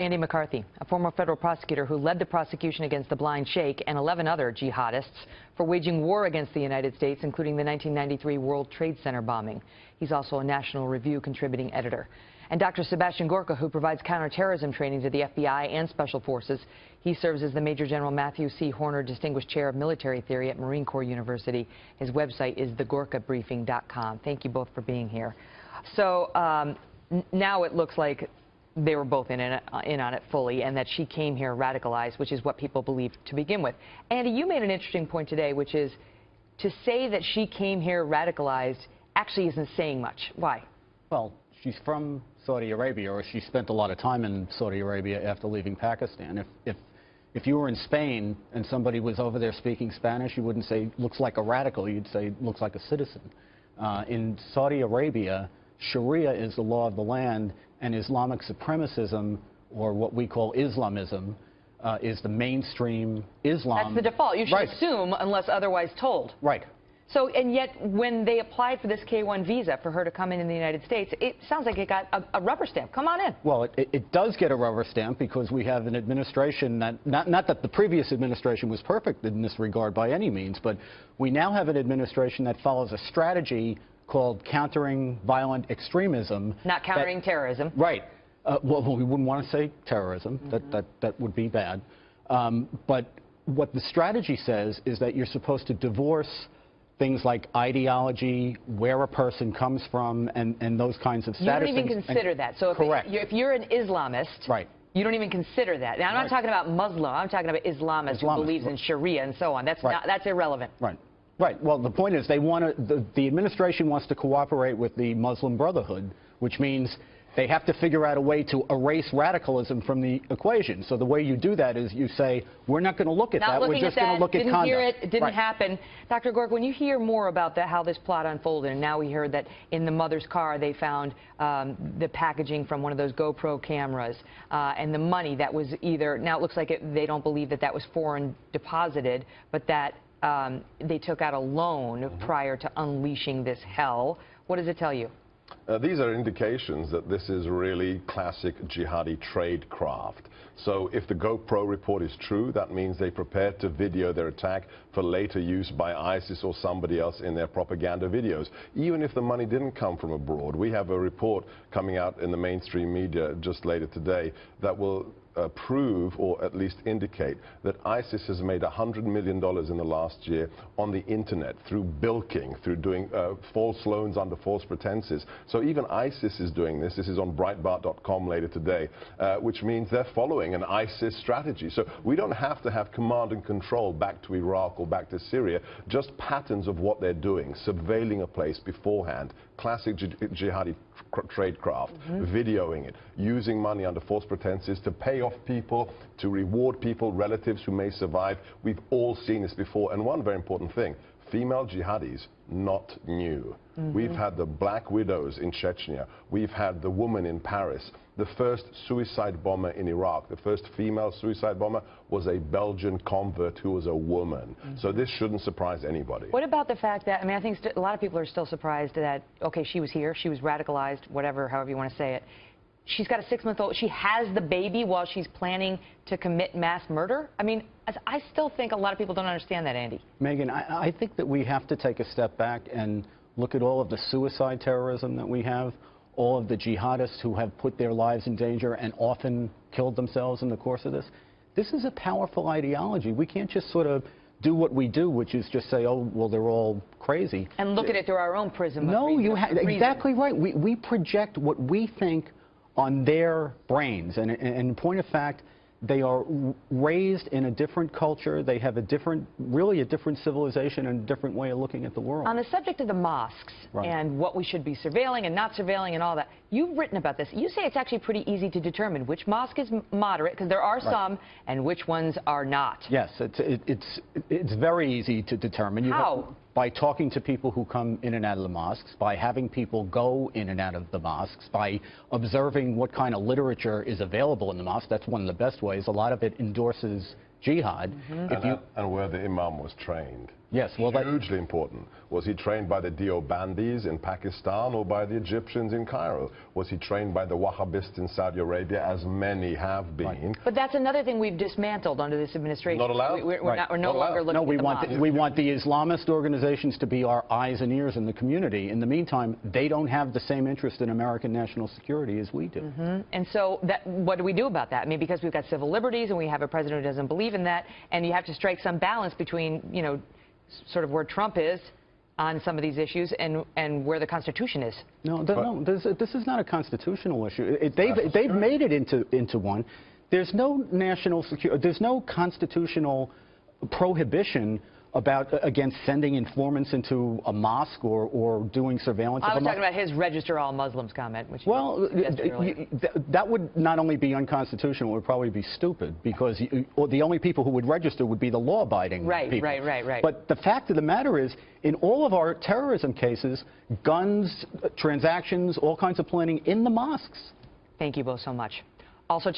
Andy McCarthy, a former federal prosecutor who led the prosecution against the blind sheikh and 11 other jihadists for waging war against the United States, including the 1993 World Trade Center bombing. He's also a National Review contributing editor. And Dr. Sebastian Gorka, who provides counterterrorism training to the FBI and Special Forces. He serves as the Major General Matthew C. Horner Distinguished Chair of Military Theory at Marine Corps University. His website is thegorkabriefing.com. Thank you both for being here. So now it looks like they were both in on it fully, and that she came here radicalized, which is what people believe to begin with. Andy, you made an interesting point today, which is to say that she came here radicalized actually isn't saying much. Why? Well, she's from Saudi Arabia, or she spent a lot of time in Saudi Arabia after leaving Pakistan. If you were in Spain and somebody was over there speaking Spanish, you wouldn't say looks like a radical, you'd say looks like a citizen. In Saudi Arabia, Sharia is the law of the land, and Islamic supremacism, or what we call Islamism, is the mainstream Islam. That's the default. You should assume unless otherwise told. Right. So, and yet, when they applied for this K-1 visa for her to come in the United States, it sounds like it got a rubber stamp. Come on in. Well, it does get a rubber stamp because we have an administration that, not that the previous administration was perfect in this regard by any means, but we now have an administration that follows a strategy called countering violent extremism. Not countering terrorism. Right. Well, we wouldn't want to say terrorism. That would be bad. But what the strategy says is that you're supposed to divorce things like ideology, where a person comes from, and those kinds of status. You don't even consider that. So if you're an Islamist, right, you don't even consider that. Now, I'm not talking about Muslim. I'm talking about Islamist who believes in Sharia and so on. That's that's irrelevant. Right. Right. Well, the point is they want to, the administration wants to cooperate with the Muslim Brotherhood, which means they have to figure out a way to erase radicalism from the equation. So the way you do that is you say, we're not going to look at that. We're just going to look at conduct. Didn't hear it. It didn't happen. Dr. Gorka, when you hear more about how this plot unfolded, and now we heard that in the mother's car they found the packaging from one of those GoPro cameras and the money that was either, now it looks like they don't believe that was foreign deposited, but that they took out a loan prior to unleashing this hell. What does it tell you? These are indications that this is really classic jihadi tradecraft. So if the GoPro report is true, that means they prepared to video their attack for later use by ISIS or somebody else in their propaganda videos. Even if the money didn't come from abroad, we have a report coming out in the mainstream media just later today that will prove, or at least indicate, that ISIS has made $100 million in the last year on the internet through bilking, through doing false loans under false pretenses. So even ISIS is doing this. This is on Breitbart.com later today, which means they're following an ISIS strategy. So we don't have to have command and control back to Iraq or back to Syria, just patterns of what they're doing, surveilling a place beforehand, classic jihadi tradecraft, videoing it, using money under false pretenses to pay off people, to reward people, relatives who may survive. We've all seen this before. And one very important thing, female jihadis, not new. We've had the Black Widows in Chechnya. We've had the woman in Paris. The first suicide bomber in Iraq, the first female suicide bomber, was a Belgian convert who was a woman. So this shouldn't surprise anybody. What about the fact that, I mean, I think a lot of people are still surprised that, okay, she was here, she was radicalized, whatever, however you want to say it. She's got a 6-month-old. She has the baby while she's planning to commit mass murder? I mean, I still think a lot of people don't understand that, Andy. Megyn, I think that we have to take a step back and look at all of the suicide terrorism that we have, all of the jihadists who have put their lives in danger and often killed themselves in the course of this. This is a powerful ideology. We can't just sort of do what we do, which is just say, oh, well, they're all crazy. And look at it through our own prism. No, exactly right. We project what we think on their brains. And in point of fact, they are raised in a different culture. They have a different, really a different civilization and a different way of looking at the world. On the subject of the mosques and what we should be surveilling and not surveilling and all that, you've written about this. You say it's actually pretty easy to determine which mosque is moderate, because there are some, and which ones are not. Yes, it's very easy to determine. How? By talking to people who come in and out of the mosques, by having people go in and out of the mosques, by observing what kind of literature is available in the mosque. That's one of the best ways. A lot of it endorses jihad. And where the imam was trained. Yes, well, hugely important. Was he trained by the Deobandis in Pakistan or by the Egyptians in Cairo? Was he trained by the Wahhabists in Saudi Arabia, as many have been? Right. But that's another thing we've dismantled under this administration. Not allowed. We're no longer looking at the mosques. We want the Islamist organizations to be our eyes and ears in the community. In the meantime, they don't have the same interest in American national security as we do. And so what do we do about that? I mean, because we've got civil liberties and we have a president who doesn't believe in that, and you have to strike some balance between, you know, sort of where Trump is on some of these issues and where the Constitution is. No, this is not a constitutional issue. They've made it into one. There's no national security. There's no constitutional prohibition against sending informants into a mosque or doing surveillance. I was talking about his register all Muslims comment, which that would not only be unconstitutional, it would probably be stupid, because the only people who would register would be the law-abiding people. Right. But the fact of the matter is, in all of our terrorism cases, guns, transactions, all kinds of planning in the mosques. Thank you both so much. Also tonight.